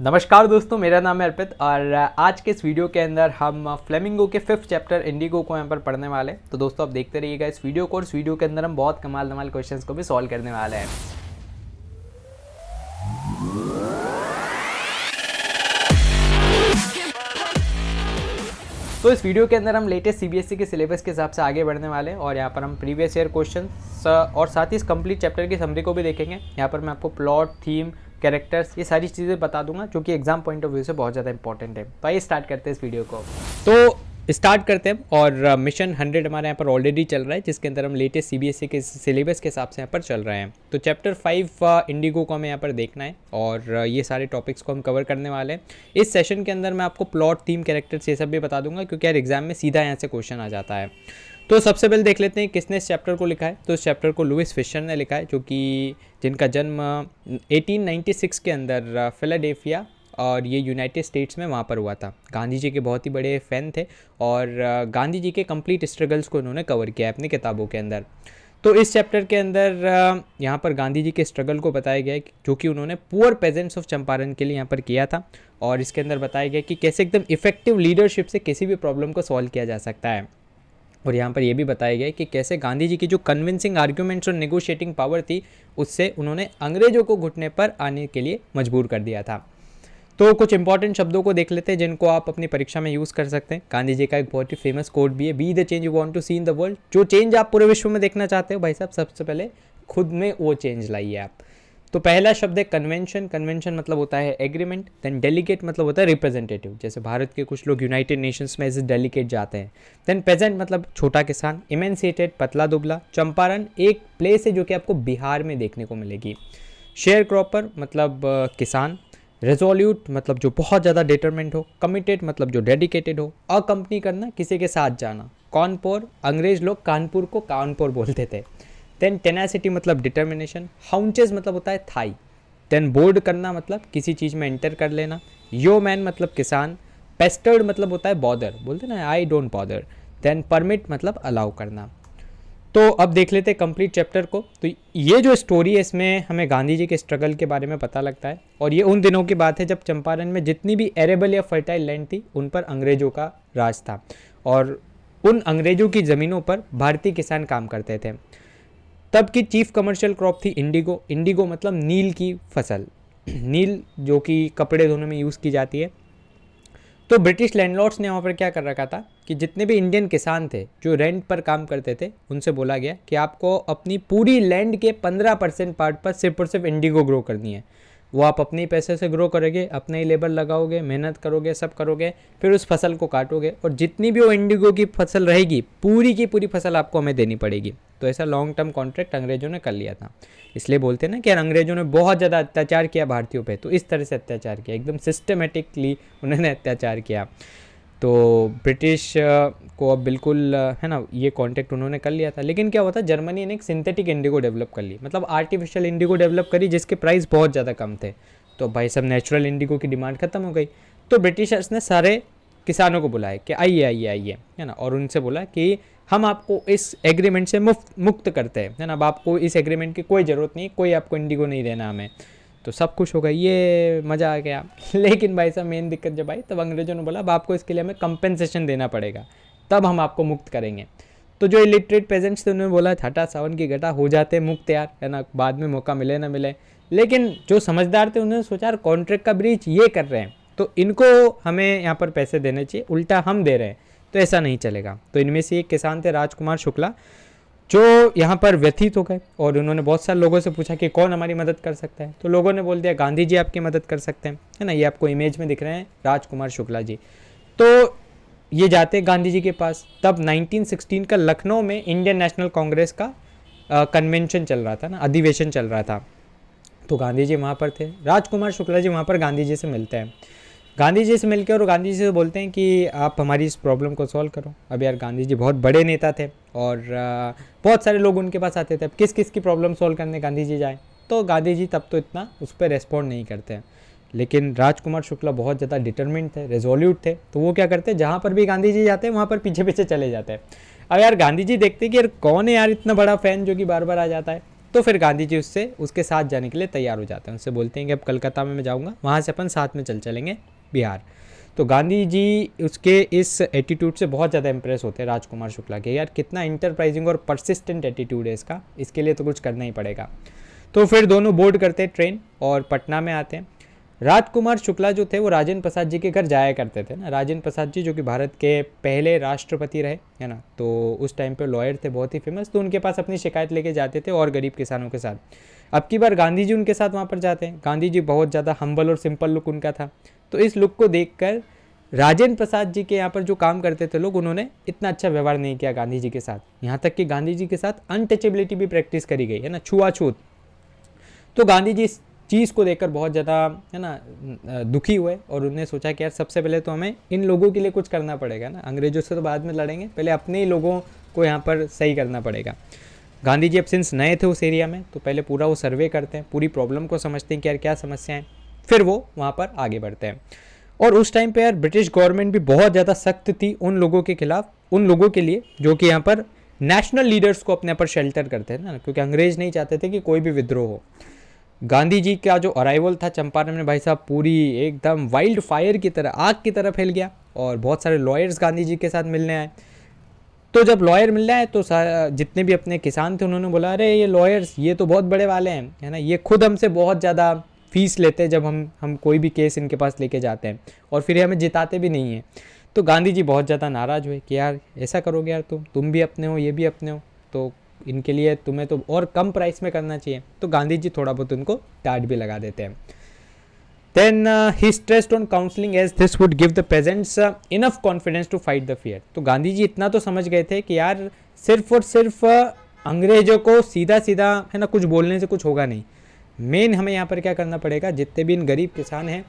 नमस्कार दोस्तों, मेरा नाम है अर्पित और आज के इस वीडियो के अंदर हम फ्लेमिंगो के 5th चैप्टर इंडिगो को यहाँ पर पढ़ने वाले हैं। तो दोस्तों आप देखते रहिएगा इस वीडियो को और इस वीडियो के अंदर हम बहुत कमाल क्वेश्चंस को भी सॉल्व करने वाले हैं। तो इस वीडियो के अंदर हम लेटेस्ट सीबीएसई के सिलेबस के हिसाब से आगे बढ़ने वाले हैं और यहाँ पर हम प्रीवियस ईयर क्वेश्चन और साथ ही इस कंप्लीट चैप्टर की समरी को भी देखेंगे। यहाँ पर मैं आपको प्लॉट, थीम, कैरेक्टर्स ये सारी चीज़ें बता दूंगा जो कि एग्जाम पॉइंट ऑफ व्यू से बहुत ज़्यादा इंपॉर्टेंट है। तो आइए स्टार्ट करते हैं इस वीडियो को। तो स्टार्ट करते हैं और मिशन 100 हमारे यहाँ पर ऑलरेडी चल रहा है, जिसके अंदर हम लेटेस्ट सीबीएसई के सिलेबस के हिसाब से यहाँ पर चल रहे हैं। तो चैप्टर 5 इंडिगो को हमें यहाँ पर देखना है और ये सारे टॉपिक्स को हम कवर करने वाले हैं। इस सेशन के अंदर मैं आपको प्लॉट, थीम, कैरेक्टर्स ये सब भी बता दूंगा, क्योंकि यार एग्जाम में सीधा यहाँ से क्वेश्चन आ जाता है। तो सबसे पहले देख लेते हैं किसने इस चैप्टर को लिखा है। तो इस चैप्टर को लुइस फिशर ने लिखा है, जो कि जिनका जन्म 1896 के अंदर फिलाडेल्फिया और ये यूनाइटेड स्टेट्स में वहाँ पर हुआ था। गांधी जी के बहुत ही बड़े फ़ैन थे और गांधी जी के कंप्लीट स्ट्रगल्स को उन्होंने कवर किया अपनी किताबों के अंदर। तो इस चैप्टर के अंदर यहाँ पर गांधी जी के स्ट्रगल को बताया गया है, जो कि उन्होंने पुअर पेजेंट्स ऑफ चंपारण के लिए यहाँ पर किया था। और इसके अंदर बताया गया कि कैसे एकदम इफेक्टिव लीडरशिप से किसी भी प्रॉब्लम को सॉल्व किया जा सकता है। और यहाँ पर यह भी बताया गया कि कैसे गांधी जी की जो कन्विंसिंग आर्ग्यूमेंट्स और नेगोशिएटिंग पावर थी, उससे उन्होंने अंग्रेजों को घुटने पर आने के लिए मजबूर कर दिया था। तो कुछ इंपॉर्टेंट शब्दों को देख लेते हैं जिनको आप अपनी परीक्षा में यूज़ कर सकते हैं। गांधी जी का एक बहुत ही फेमस कोट भी है, be the change you want to see in the world. जो चेंज आप पूरे विश्व में देखना चाहते हो भाई साहब, सबसे पहले खुद में वो चेंज लाइए आप। तो पहला शब्द है कन्वेंशन। कन्वेंशन मतलब होता है एग्रीमेंट। देन डेलीगेट मतलब होता है रिप्रेजेंटेटिव, जैसे भारत के कुछ लोग यूनाइटेड नेशंस में एज ए डेलीगेट जाते हैं। देन पेजेंट मतलब छोटा किसान। इमेंसिएटेड पतला दुबला। चंपारण एक प्लेस है जो कि आपको बिहार में देखने को मिलेगी। शेयर क्रॉपर मतलब किसान। रेजोल्यूट मतलब जो बहुत ज़्यादा डिटरमेंट हो। कमिटेड मतलब जो डेडिकेटेड हो। अकम्पनी करना किसी के साथ जाना। कानपुर अंग्रेज लोग कानपुर को कानपुर बोलते थे। देन टेनासिटी मतलब डिटर्मिनेशन। हाउंचेस मतलब होता है थाई। देन बोर्ड करना मतलब किसी चीज़ में एंटर कर लेना। यो मैन मतलब किसान। पेस्टर्ड मतलब होता है बॉदर, बोलते ना I don't bother. Then permit मतलब अलाउ करना। तो अब देख लेते हैं कंप्लीट चैप्टर को। तो ये जो स्टोरी है इसमें हमें गांधी जी के स्ट्रगल के बारे में पता लगता है और ये उन दिनों की बात है जब चंपारण में जितनी भी एरेबल या फर्टाइल लैंड थी उन पर अंग्रेजों का राज था और उन अंग्रेजों की ज़मीनों पर भारतीय किसान काम करते थे। तब की चीफ कमर्शियल क्रॉप थी इंडिगो। इंडिगो मतलब नील की फसल, नील जो कि कपड़े धोने में यूज़ की जाती है। तो ब्रिटिश लैंडलॉर्ड्स ने वहाँ पर क्या कर रखा था कि जितने भी इंडियन किसान थे जो रेंट पर काम करते थे, उनसे बोला गया कि आपको अपनी पूरी लैंड के 15% पार्ट पर सिर्फ और सिर्फ इंडिगो ग्रो करनी है। वो आप अपने ही पैसे से ग्रो करोगे, अपने ही लेबर लगाओगे, मेहनत करोगे, सब करोगे, फिर उस फसल को काटोगे और जितनी भी वो इंडिगो की फसल रहेगी पूरी की पूरी फसल आपको हमें देनी पड़ेगी। तो ऐसा लॉन्ग टर्म कॉन्ट्रैक्ट अंग्रेजों ने कर लिया था। इसलिए बोलते हैं ना कि यार अंग्रेजों ने बहुत ज़्यादा अत्याचार किया भारतीयों पे। तो इस तरह से अत्याचार किया, एकदम सिस्टमेटिकली उन्होंने अत्याचार किया। तो ब्रिटिश को अब बिल्कुल है ना ये कॉन्ट्रैक्ट उन्होंने कर लिया था। लेकिन क्या हुआ था, जर्मनी ने एक सिंथेटिक इंडिगो डेवलप कर ली, मतलब आर्टिफिशियल इंडिगो डेवलप करी जिसके प्राइस बहुत ज़्यादा कम थे। तो भाई सब नेचुरल इंडिगो की डिमांड खत्म हो गई। तो ब्रिटिशर्स ने सारे किसानों को बुलाया कि आइए आइए आइए, है ना, और उनसे बोला कि हम आपको इस एग्रीमेंट से मुक्त करते हैं, है ना, अब आपको इस एग्रीमेंट की कोई ज़रूरत नहीं, कोई आपको इंडिगो नहीं देना हमें। तो सब कुछ हो गया, ये मज़ा आ गया। लेकिन भाई साहब मेन दिक्कत जब आई तब अंग्रेजों ने बोला अब आपको इसके लिए हमें कंपेंसेशन देना पड़ेगा, तब हम आपको मुक्त करेंगे। तो जो इलिटरेट पेजेंट्स थे उन्होंने बोला हटा सावन की घटा, हो जाते मुक्त यार, है ना, बाद में मौका मिले ना मिले। लेकिन जो समझदार थे उन्होंने सोचा कॉन्ट्रैक्ट का ब्रीच ये कर रहे हैं तो इनको हमें यहाँ पर पैसे देने चाहिए, उल्टा हम दे रहे हैं, तो ऐसा नहीं चलेगा। तो इनमें से एक किसान थे राजकुमार शुक्ला, जो यहाँ पर व्यथित हो गए और उन्होंने बहुत सारे लोगों से पूछा कि कौन हमारी मदद कर सकता है। तो लोगों ने बोल दिया गांधी जी आपकी मदद कर सकते हैं, है ना, ये आपको इमेज में दिख रहे हैं राजकुमार शुक्ला जी। तो ये जाते गांधी जी के पास। तब 1916 का लखनऊ में इंडियन नेशनल कांग्रेस का कन्वेंशन चल रहा था ना, अधिवेशन चल रहा था। तो गांधी जी वहाँ पर थे। राजकुमार शुक्ला जी वहाँ पर गांधी जी से मिलते हैं। गांधी जी से मिलकर और गांधी जी से बोलते हैं कि आप हमारी इस प्रॉब्लम को सॉल्व करो। अब यार गांधी जी बहुत बड़े नेता थे और बहुत सारे लोग उनके पास आते थे। अब किस किस की प्रॉब्लम सॉल्व करने गांधी जी जाए, तो गांधी जी तब तो इतना उस पर रेस्पॉन्ड नहीं करते हैं। लेकिन राजकुमार शुक्ला बहुत ज़्यादा डिटरमिन्ड थे, रेजोल्यूट थे, तो वो क्या करते हैं जहाँ पर भी गांधी जी जाते हैं वहाँ पर पीछे पीछे चले जाते हैं। अब यार गांधी जी देखते हैं कि यार कौन है यार इतना बड़ा फ़ैन जो कि बार बार आ जाता है। तो फिर गांधी जी उसके साथ जाने के लिए तैयार हो जाते हैं, उनसे बोलते हैं कि अब कलकत्ता में मैं जाऊँगा, वहाँ से अपन साथ में चलेंगे बिहार। तो गांधी जी उसके इस एटीट्यूड से बहुत ज़्यादा इंप्रेस होते हैं राजकुमार शुक्ला के, यार कितना इंटरप्राइजिंग और परसिस्टेंट एटीट्यूड है इसका, इसके लिए तो कुछ करना ही पड़ेगा। तो फिर दोनों बोर्ड करते हैं ट्रेन और पटना में आते हैं। राजकुमार शुक्ला जो थे वो राजेंद्र प्रसाद जी के घर जाया करते थे ना, राजेंद्र प्रसाद जी जो कि भारत के पहले राष्ट्रपति रहे है ना, तो उस टाइम पे लॉयर थे बहुत ही फेमस, तो उनके पास अपनी शिकायत लेके जाते थे और गरीब किसानों के साथ। अब की बार गांधी जी उनके साथ वहाँ पर जाते हैं। गांधी जी बहुत ज़्यादा हम्बल और सिंपल लुक उनका था, तो इस लुक को देखकर राजेंद्र प्रसाद जी के यहाँ पर जो काम करते थे लोग, उन्होंने इतना अच्छा व्यवहार नहीं किया गांधी जी के साथ। यहाँ तक कि गांधी जी के साथ अनटचेबिलिटी भी प्रैक्टिस करी गई है ना, छुआछूत। तो गांधी जी इस चीज़ को देखकर बहुत ज़्यादा है ना दुखी हुए और उन्होंने सोचा कि यार सबसे पहले तो हमें इन लोगों के लिए कुछ करना पड़ेगा ना, अंग्रेजों से तो बाद में लड़ेंगे, पहले अपने ही लोगों को यहाँ पर सही करना पड़ेगा। गांधी जी अब सिंस नए थे उस एरिया में, तो पहले पूरा वो सर्वे करते हैं, पूरी प्रॉब्लम को समझते हैं कि यार क्या समस्याएं, फिर वो वहाँ पर आगे बढ़ते हैं। और उस टाइम पे यार ब्रिटिश गवर्नमेंट भी बहुत ज़्यादा सख्त थी उन लोगों के खिलाफ, उन लोगों के लिए जो कि यहाँ पर नेशनल लीडर्स को अपने पर शेल्टर करते हैं ना, क्योंकि अंग्रेज नहीं चाहते थे कि कोई भी विद्रोह हो। गांधी जी का जो अराइवल था चंपारण में भाई साहब पूरी एकदम वाइल्ड फायर की तरह, आग की तरह फैल गया और बहुत सारे लॉयर्स गांधी जी के साथ मिलने आए। तो जब लॉयर मिलने आए तो जितने भी अपने किसान थे उन्होंने बोला अरे ये लॉयर्स ये तो बहुत बड़े वाले हैं है ना, ये खुद हमसे बहुत ज़्यादा फीस लेते हैं जब हम कोई भी केस इनके पास लेके जाते हैं और फिर हमें जिताते भी नहीं हैं। तो गांधी जी बहुत ज़्यादा नाराज़ हुए कि यार ऐसा करोगे यार, तुम भी अपने हो ये भी अपने हो, तो इनके लिए तुम्हें तो और कम प्राइस में करना चाहिए। तो गांधी जी थोड़ा बहुत उनको डांट भी लगा देते हैं। Then he stressed on counselling as this would give the peasants enough confidence to fight the fear. तो गांधी जी इतना तो समझ गए थे कि यार सिर्फ और सिर्फ अंग्रेजों को सीधा सीधा है ना कुछ बोलने से कुछ होगा नहीं, मेन हमें यहाँ पर क्या करना पड़ेगा, जितने भी इन गरीब किसान हैं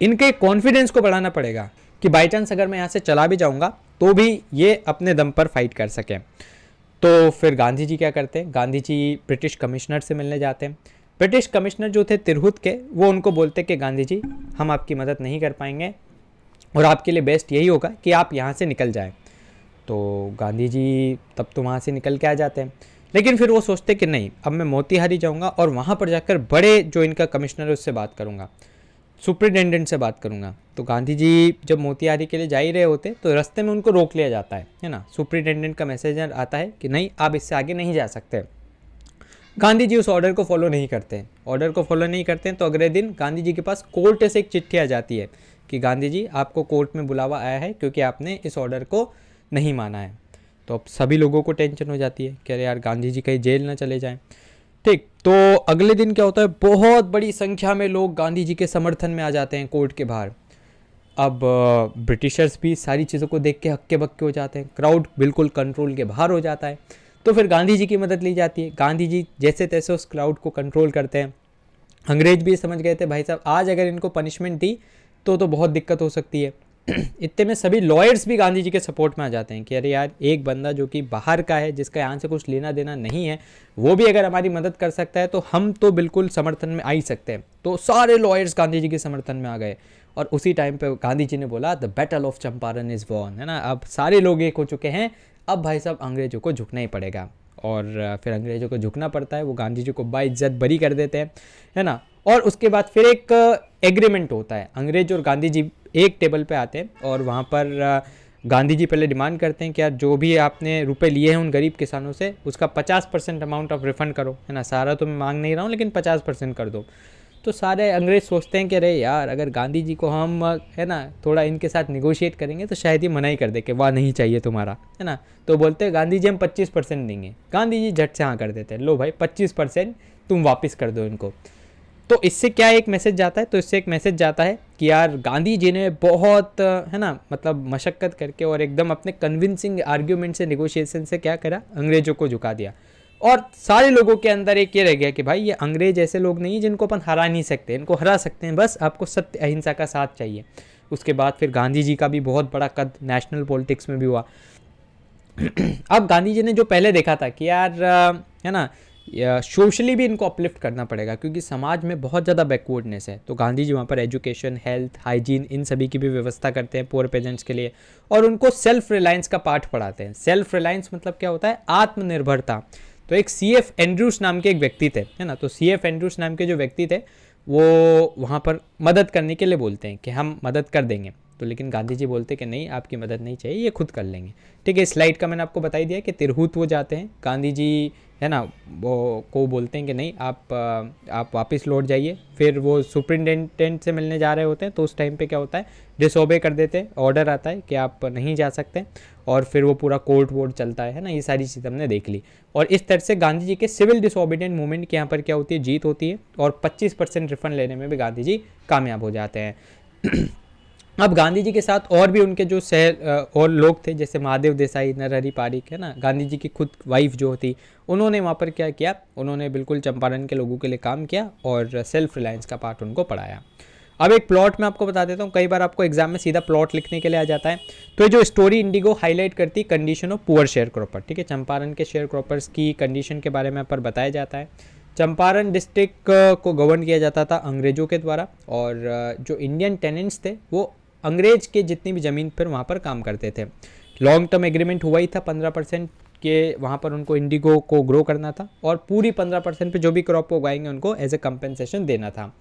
इनके कॉन्फिडेंस को बढ़ाना पड़ेगा कि बाई चांस अगर मैं यहाँ से चला भी जाऊँगा तो भी ये अपने दम पर फाइट कर सकें। तो फिर गांधी जी क्या करते हैं, गांधी जी ब्रिटिश कमिश्नर से मिलने जाते हैं। ब्रिटिश कमिश्नर जो थे तिरहुत के, वो उनको बोलते कि गांधी जी हम आपकी मदद नहीं कर पाएंगे और आपके लिए बेस्ट यही होगा कि आप यहाँ से निकल जाएं। तो गांधी जी तब तो वहाँ से निकल के आ जाते हैं, लेकिन फिर वो सोचते कि नहीं अब मैं मोतीहारी जाऊँगा और वहाँ पर जाकर बड़े जो इनका कमिश्नर है उससे बात करूँगा, सुप्रिटेंडेंट से बात करूँगा। तो गांधी जी जब मोतिहारी के लिए जा ही रहे होते तो रास्ते में उनको रोक लिया जाता है ना, सुप्रिटेंडेंट का मैसेज आता है कि नहीं आप इससे आगे नहीं जा सकते। गांधी जी उस ऑर्डर को फॉलो नहीं करते, ऑर्डर को फॉलो नहीं करते हैं। तो अगले दिन गांधी जी के पास कोर्ट से एक चिट्ठी आ जाती है कि गांधी जी आपको कोर्ट में बुलावा आया है क्योंकि आपने इस ऑर्डर को नहीं माना है। तो अब सभी लोगों को टेंशन हो जाती है कि अरे यार गांधी जी कहीं जेल ना चले जाएं। ठीक, तो अगले दिन क्या होता है, बहुत बड़ी संख्या में लोग गांधी जी के समर्थन में आ जाते हैं कोर्ट के बाहर। अब ब्रिटिशर्स भी सारी चीज़ों को देख के हक्के बक्के हो जाते हैं, क्राउड बिल्कुल कंट्रोल के बाहर हो जाता है। तो फिर गांधी जी की मदद ली जाती है, गांधी जी जैसे तैसे उस क्राउड को कंट्रोल करते हैं। अंग्रेज भी समझ गए थे भाई साहब आज अगर इनको पनिशमेंट दी तो बहुत दिक्कत हो सकती है। इतने में सभी लॉयर्स भी गांधी जी के सपोर्ट में आ जाते हैं कि अरे यार एक बंदा जो कि बाहर का है, जिसका यहाँ से कुछ लेना देना नहीं है, वो भी अगर हमारी मदद कर सकता है तो हम तो बिल्कुल समर्थन में आ ही सकते हैं। तो सारे लॉयर्स गांधी जी के समर्थन में आ गए और उसी टाइम पे गांधी जी ने बोला the battle of Champaran is won, है ना, अब सारे लोग एक हो चुके हैं, अब भाई साहब अंग्रेजों को झुकना ही पड़ेगा। और फिर अंग्रेजों को झुकना पड़ता है, वो गांधी जी को बाइज्जत बरी कर देते हैं, है ना। और उसके बाद फिर एक एग्रीमेंट होता है, अंग्रेज और गांधी जी एक टेबल पे आते हैं और वहाँ पर गांधी जी पहले डिमांड करते हैं कि यार जो भी आपने रुपए लिए हैं उन गरीब किसानों से उसका 50% अमाउंट ऑफ रिफंड करो, है ना, सारा तो मैं मांग नहीं रहा हूँ लेकिन 50% कर दो। तो सारे अंग्रेज सोचते हैं कि अरे यार अगर गांधी जी को हम है ना थोड़ा इनके साथ निगोशिएट करेंगे तो शायद ये मना ही कर दे कि वाह नहीं चाहिए तुम्हारा, है ना। तो बोलते हैं गांधी जी हम 25% देंगे, गांधी जी झट से हाँ कर देते हैं, लो भाई 25% तुम वापस कर दो इनको। तो इससे क्या एक मैसेज जाता है, तो इससे एक मैसेज जाता है कि यार गांधी जी ने बहुत है ना मतलब मशक्क़त करके और एकदम अपने कन्विंसिंग आर्ग्यूमेंट से निगोशिएशन से क्या करा, अंग्रेजों को झुका दिया। और सारे लोगों के अंदर एक ये रह गया कि भाई ये अंग्रेज ऐसे लोग नहीं हैं जिनको अपन हरा नहीं सकते, इनको हरा सकते हैं, बस आपको सत्य अहिंसा का साथ चाहिए। उसके बाद फिर गांधी जी का भी बहुत बड़ा कद नेशनल पॉलिटिक्स में भी हुआ। अब गांधी जी ने जो पहले देखा था कि यार है ना सोशली भी इनको अपलिफ्ट करना पड़ेगा क्योंकि समाज में बहुत ज़्यादा बैकवर्डनेस है, तो गांधी जी वहाँ पर एजुकेशन, हेल्थ, हाइजीन इन सभी की भी व्यवस्था करते हैं पुअर पेजेंट्स के लिए और उनको सेल्फ रिलायंस का पाठ पढ़ाते हैं। सेल्फ रिलायंस मतलब क्या होता है, आत्मनिर्भरता। तो एक CF एंड्रूस नाम के एक व्यक्ति थे, है ना। तो CF एंड्रूस नाम के जो व्यक्ति थे वो वहाँ पर मदद करने के लिए बोलते हैं कि हम मदद कर देंगे। तो लेकिन गांधी जी बोलते कि नहीं, आपकी मदद नहीं चाहिए, ये खुद कर लेंगे। ठीक है, स्लाइड का मैंने आपको बताई दिया कि तिरहुत वो जाते हैं, गांधी जी, है ना, वो को बोलते हैं कि नहीं, आप वापस लौट जाइए। फिर वो सुपरिटेंडेंट से मिलने जा रहे होते हैं, तो उस टाइम पे क्या होता है, डिसओबे कर देते हैं, ऑर्डर आता है कि आप नहीं जा सकते, और फिर वो पूरा कोर्ट वोर्ट चलता है ना। ये सारी चीज़ हमने देख ली, और इस तरह से गांधी जी के सिविल डिसओबीडियंट मूवमेंट की यहाँ पर क्या होती है, जीत होती है, और 25% रिफंड लेने में भी गांधी जी कामयाब हो जाते हैं। अब गांधी जी के साथ और भी उनके जो और लोग थे, जैसे महादेव देसाई, नरहरि पारिक, है ना, गांधी जी की खुद वाइफ जो थी, उन्होंने वहाँ पर क्या किया, उन्होंने बिल्कुल चंपारण के लोगों के लिए काम किया और सेल्फ रिलायंस का पार्ट उनको पढ़ाया। अब एक प्लॉट मैं आपको बता देता हूँ, कई बार आपको एग्जाम में सीधा प्लॉट लिखने के लिए आ जाता है। तो ये जो स्टोरी इंडिगो हाईलाइट करती है condition of poor share cropper, ठीक है, चंपारण के शेयर क्रॉपर्स की कंडीशन के बारे में यहाँ पर बताया जाता है। चंपारण डिस्ट्रिक्ट को गवर्न किया जाता था अंग्रेजों के द्वारा, और जो इंडियन टेनेंट्स थे वो अंग्रेज के जितनी भी ज़मीन पर वहाँ पर काम करते थे। लॉन्ग टर्म एग्रीमेंट हुआ ही था, 15% के वहाँ पर उनको इंडिगो को ग्रो करना था, और पूरी 15% पे जो भी क्रॉप उगाएंगे उनको एज ए कंपेंसेशन देना था।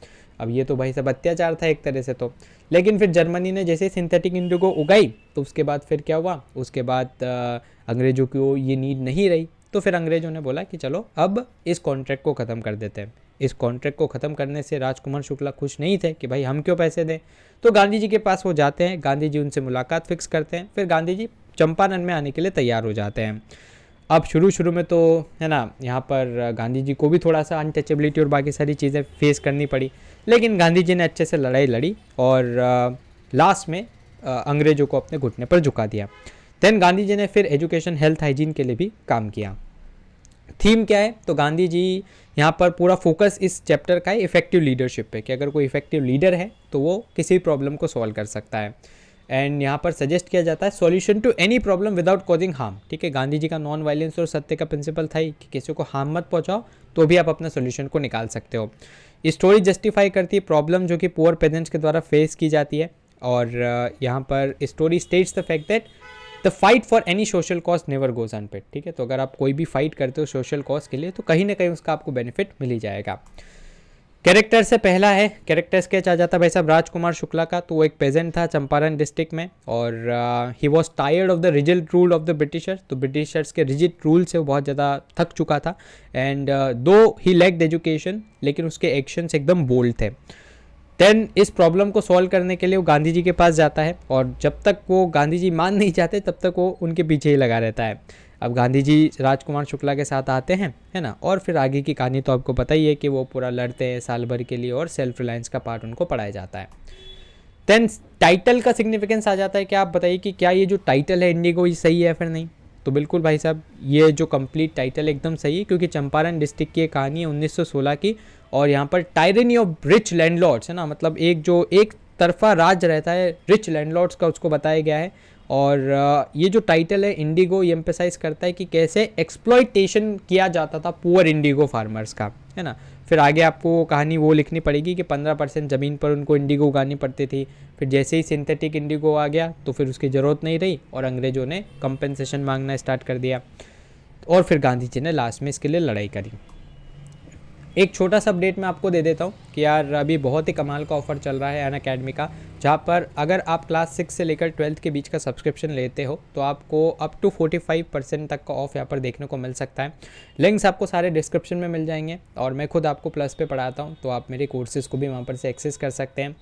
अब ये तो भाई सब अत्याचार था एक तरह से तो, लेकिन फिर जर्मनी ने जैसे सिंथेटिक इंडिगो उगाई, तो उसके बाद फिर क्या हुआ, उसके बाद अंग्रेजों को ये नीड नहीं रही, तो फिर अंग्रेजों ने बोला कि चलो अब इस कॉन्ट्रैक्ट को ख़त्म कर देते हैं। इस कॉन्ट्रैक्ट को ख़त्म करने से राजकुमार शुक्ला खुश नहीं थे कि भाई हम क्यों पैसे दें, तो गांधी जी के पास वो जाते हैं, गांधी जी उनसे मुलाकात फिक्स करते हैं, फिर गांधी जी चंपारण में आने के लिए तैयार हो जाते हैं। अब शुरू में तो, है ना, यहाँ पर गांधी जी को भी थोड़ा सा अनटचेबिलिटी और बाकी सारी चीज़ें फेस करनी पड़ी, लेकिन गांधी जी ने अच्छे से लड़ाई लड़ी और लास्ट में अंग्रेजों को अपने घुटने पर झुका दिया। देन गांधी जी ने फिर एजुकेशन, हेल्थ, हाइजीन के लिए भी काम किया। थीम क्या है, तो गांधी जी यहाँ पर पूरा फोकस इस चैप्टर का है इफेक्टिव लीडरशिप पे, कि अगर कोई इफेक्टिव लीडर है तो वो किसी प्रॉब्लम को सॉल्व कर सकता है। एंड यहाँ पर सजेस्ट किया जाता है solution to any problem without causing harm, ठीक है। गांधी जी का नॉन वायलेंस और सत्य का प्रिंसिपल था ही कि किसी को हार्म मत पहुँचाओ, तो भी आप अपना सोल्यूशन को निकाल सकते हो। स्टोरी जस्टिफाई करती है प्रॉब्लम जो कि पुअर पेजेंट्स के द्वारा फेस की जाती है, और यहाँ पर story states the fact that the fight for any social cause never goes unpaid, ठीक है। तो अगर आप कोई भी फाइट करते हो सोशल कॉज के लिए, तो कहीं ना कहीं उसका आपको बेनिफिट मिल ही जाएगा। कैरेक्टर से पहला है, कैरेक्टर स्केच आ जाता है भाई साहब राजकुमार शुक्ला का। तो वो एक पेजेंट था चंपारण डिस्ट्रिक्ट में, और he was tired of the rigid rule of the Britishers. तो ब्रिटिशर्स के रिजिड रूल से वो बहुत ज़्यादा थक चुका था, एंड दो ही लैक्ड एजुकेशन, लेकिन उसके एक्शंस एकदम बोल्ड थे। देन इस प्रॉब्लम को सॉल्व करने के लिए वो गांधी जी के पास जाता है, और जब तक वो गांधी जी मान नहीं जाते तब तक वो उनके पीछे ही लगा रहता है। अब गांधी जी राजकुमार शुक्ला के साथ आते हैं, है ना, और फिर आगे की कहानी तो आपको पता ही है कि वो पूरा लड़ते हैं साल भर के लिए, और सेल्फ रिलायंस का पार्ट उनको पढ़ाया जाता है। देन टाइटल का सिग्निफिकेंस आ जाता है कि आप बताइए कि क्या ये जो टाइटल है इंडिगो, ये सही है या फिर नहीं। तो बिल्कुल भाई साहब, ये जो कंप्लीट टाइटल एकदम सही है, क्योंकि चंपारण डिस्ट्रिक्ट की एक कहानी है 1916 की, और यहाँ पर टायरनी ऑफ रिच लैंडलॉर्ड्स, है ना, मतलब एक जो एक तरफा राज रहता है रिच लैंडलॉर्ड्स का, उसको बताया गया है। और ये जो टाइटल है इंडिगो, ये एम्फेसाइज करता है कि कैसे एक्सप्लॉइटेशन किया जाता था पुअर इंडिगो फार्मर्स का, है ना। फिर आगे आपको कहानी वो लिखनी पड़ेगी कि 15% ज़मीन पर उनको इंडिगो उगानी पड़ती थी। फिर जैसे ही सिंथेटिक इंडिगो आ गया तो फिर उसकी ज़रूरत नहीं रही, और अंग्रेज़ों ने कंपेंसेशन मांगना स्टार्ट कर दिया, और फिर गांधी जी ने लास्ट में इसके लिए लड़ाई करी। एक छोटा सा अपडेट मैं आपको दे देता हूँ कि यार अभी बहुत ही कमाल का ऑफर चल रहा है अन अकेडमी का, जहाँ पर अगर आप क्लास 6 से लेकर 12th के बीच का सब्सक्रिप्शन लेते हो तो आपको अप टू 45% तक का ऑफ यहाँ पर देखने को मिल सकता है। लिंक्स आपको सारे डिस्क्रिप्शन में मिल जाएंगे, और मैं खुद आपको प्लस पे पढ़ाता हूँ, तो आप मेरे कोर्सेज़ को भी वहाँ पर से एक्सेस कर सकते हैं,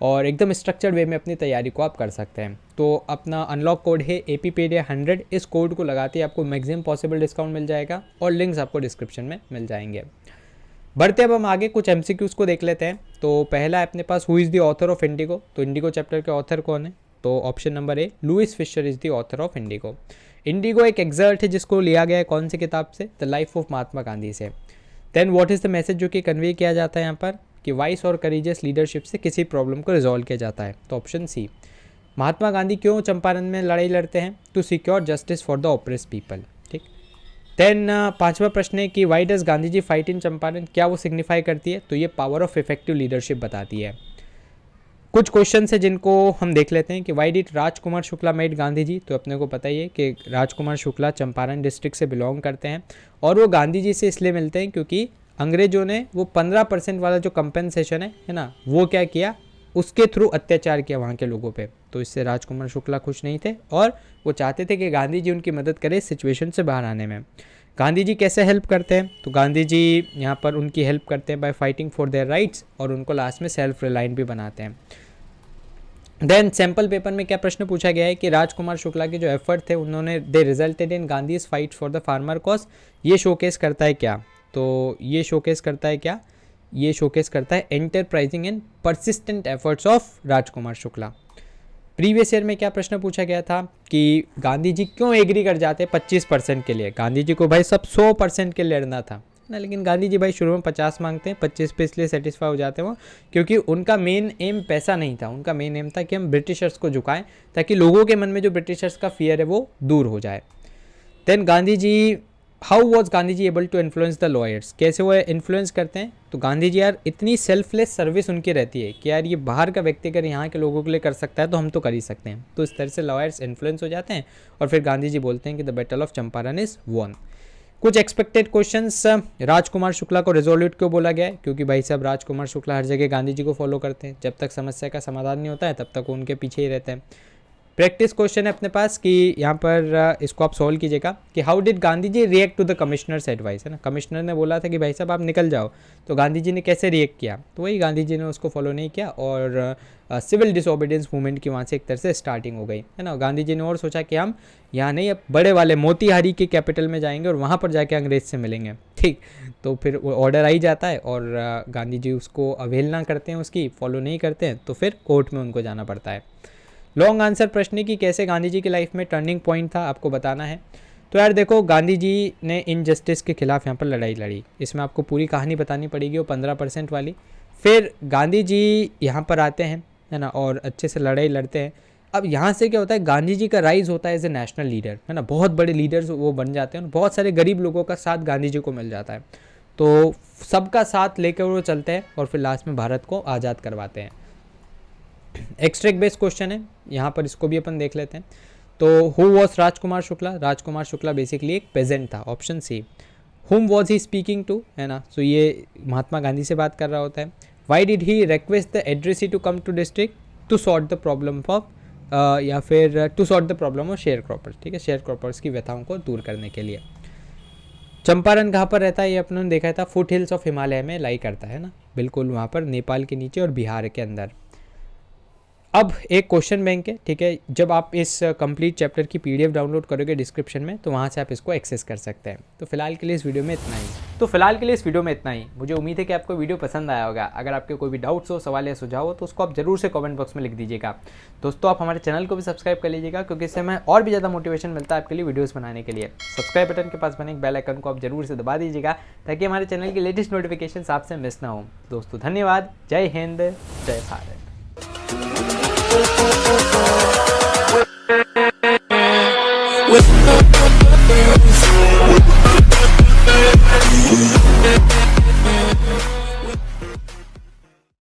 और एकदम स्ट्रक्चर्ड वे में अपनी तैयारी को आप कर सकते हैं। तो अपना अनलॉक कोड है APpedia100, इस कोड को लगाते ही आपको मैक्सिमम पॉसिबल डिस्काउंट मिल जाएगा, और लिंक्स आपको डिस्क्रिप्शन में मिल जाएंगे। बढ़ते अब हम आगे कुछ MCQs को देख लेते हैं। तो पहला है अपने पास, who is the author of Indigo. तो इंडिगो चैप्टर के ऑथर कौन है, तो option number A, Louis Fischer is the author of Indigo. Indigo एक एक्सर्ट है जिसको लिया गया है कौन सी किताब से, the life of Mahatma Gandhi से। Then what is the message जो कि कन्वे किया जाता है यहाँ पर, कि वाइस और करेजियस लीडरशिप से किसी प्रॉब्लम को रिजॉल्व किया जाता है। तो ऑप्शन सी, महात्मा गांधी क्यों चंपारण में लड़ाई लड़ते हैं, to secure justice for the oppressed people. ठीक। देन पांचवा प्रश्न है कि why does Gandhi ji fight in Champaran, क्या वो सिग्निफाई करती है, तो ये पावर ऑफ इफेक्टिव लीडरशिप बताती है। कुछ क्वेश्चन है जिनको हम देख लेते हैं कि why did Rajkumar Shukla met Gandhi ji. तो अपने को पता ही है कि राजकुमार शुक्ला चंपारण डिस्ट्रिक्ट से बिलोंग करते हैं और वो गांधी जी से इसलिए मिलते हैं क्योंकि अंग्रेजों ने वो 15% वाला जो कंपेंसेशन है ना, वो क्या किया, उसके थ्रू अत्याचार किया वहाँ के लोगों पे। तो इससे राजकुमार शुक्ला खुश नहीं थे और वो चाहते थे कि गांधी जी उनकी मदद करें इस सिचुएशन से बाहर आने में। गांधी जी कैसे हेल्प करते हैं, तो गांधी जी यहाँ पर उनकी हेल्प करते हैं bye fighting for their rights और उनको लास्ट में सेल्फ रिलायंट भी बनाते हैं। देन सैम्पल पेपर में क्या प्रश्न पूछा गया है कि राजकुमार शुक्ला के जो एफर्ट थे उन्होंने they resulted in Gandhi's fight for the farmer cause. ये शोकेस करता है क्या, तो ये शोकेस करता है क्या, ये शोकेस करता है enterprising and persistent efforts of Rajkumar Shukla. Previous year में क्या प्रश्न पूछा गया था कि गांधी जी क्यों एग्री कर जाते 25% के लिए। गांधी जी को भाई सब 100% के लिए लड़ना था ना, लेकिन गांधी जी भाई शुरू में 50 मांगते हैं, 25 पे इसलिए सेटिस्फाई हो जाते हैं वो, क्योंकि उनका मेन एम पैसा नहीं था। उनका मेन एम था कि हम ब्रिटिशर्स को झुकाएं ताकि लोगों के मन में जो ब्रिटिशर्स का फियर है वो दूर हो जाए। Then Gandhi ji, how was Gandhi ji able to influence the lawyers, कैसे वो इन्फ्लुएंस करते हैं, तो गांधी जी यार इतनी सेल्फलेस सर्विस उनकी रहती है कि यार ये बाहर का व्यक्ति अगर यहाँ के लोगों के लिए कर सकता है तो हम तो कर ही सकते हैं। तो इस तरह से लॉयर्स इन्फ्लुएंस हो जाते हैं और फिर गांधी जी बोलते हैं कि the battle of Champaran is won. कुछ एक्सपेक्टेड क्वेश्चंस, राजकुमार शुक्ला को रिजोल्यूट क्यों बोला गया है, क्योंकि भाई साहब राजकुमार शुक्ला हर जगह गांधी जी को फॉलो करते हैं, जब तक समस्या का समाधान नहीं होता है तब तक वो उनके पीछे ही रहते हैं। प्रैक्टिस क्वेश्चन है अपने पास कि यहाँ पर इसको आप सॉल्व कीजिएगा कि how did Gandhi ji react to the commissioner's advice, है ना। कमिश्नर ने बोला था कि भाई साहब आप निकल जाओ, तो गांधी जी ने कैसे रिएक्ट किया, तो वही गांधी जी ने उसको फॉलो नहीं किया और सिविल डिसोबीडियंस मूवमेंट की वहाँ से एक तरह से स्टार्टिंग हो गई, है ना। गांधी जी ने और सोचा कि हम यहाँ नहीं, अब बड़े वाले मोतीहारी के कैपिटल में जाएंगे और वहाँ पर जाके अंग्रेज से मिलेंगे, ठीक। तो फिर ऑर्डर आ ही जाता है और गांधी जी उसको अवहेलना करते हैं, उसकी फॉलो नहीं करते हैं, तो फिर कोर्ट में उनको जाना पड़ता है। लॉन्ग आंसर प्रश्न की कैसे गांधी जी की लाइफ में टर्निंग पॉइंट था आपको बताना है। तो यार देखो, गांधी जी ने इनजस्टिस के खिलाफ यहाँ पर लड़ाई लड़ी, इसमें आपको पूरी कहानी बतानी पड़ेगी, वो 15% वाली। फिर गांधी जी यहाँ पर आते हैं, है ना, और अच्छे से लड़ाई लड़ते हैं। अब यहाँ से क्या होता है, गांधी जी का राइज होता है एज ए नेशनल लीडर, है ना, बहुत बड़े लीडर्स वो बन जाते हैं, बहुत सारे गरीब लोगों का साथ गांधी जी को मिल जाता है, तो सबका साथ लेकर वो चलते हैं और फिर लास्ट में भारत को आज़ाद करवाते हैं। एक्सट्रैक्ट बेस्ड क्वेश्चन है यहाँ पर, इसको भी अपन देख लेते हैं। तो who was Rajkumar Shukla, Rajkumar Shukla basically एक पेजेंट था, ऑप्शन सी। हुम वॉज ही स्पीकिंग टू, है ना, सो ये महात्मा गांधी से बात कर रहा होता है। Why did he request the addressee to come to district to sort the problem of, या फिर to sort the problem of sharecroppers, ठीक है, शेयर क्रॉपर्स की व्यथाओं को दूर करने के लिए। चंपारण कहाँ पर रहता है, ये अपने देखा था, फुट हिल्स ऑफ हिमालय में लाई करता है ना, बिल्कुल वहाँ पर नेपाल के नीचे और बिहार के अंदर। अब एक क्वेश्चन बैंक है, ठीक है, जब आप इस कंप्लीट चैप्टर की पीडीएफ डाउनलोड करोगे डिस्क्रिप्शन में, तो वहाँ से आप इसको एक्सेस कर सकते हैं। तो फिलहाल के लिए इस वीडियो में इतना ही। मुझे उम्मीद है कि आपको वीडियो पसंद आया होगा। अगर आपके कोई भी डाउट्स हो, सवाल या सुझाव हो, तो उसको आप जरूर से कमेंट बॉक्स में लिख दीजिएगा। दोस्तों, आप हमारे चैनल को भी सब्सक्राइब कर लीजिएगा, क्योंकि इससे हमें और भी ज़्यादा मोटिवेशन मिलता है आपके लिए वीडियोज़ बनाने के लिए। सब्सक्राइब बटन के पास बने एक बेल आइकन को आप जरूर से दबा दीजिएगा, ताकि हमारे चैनल की लेटेस्ट नोटिफिकेशन आपसे मिस ना हो। दोस्तों धन्यवाद, जय हिंद, जय भारत।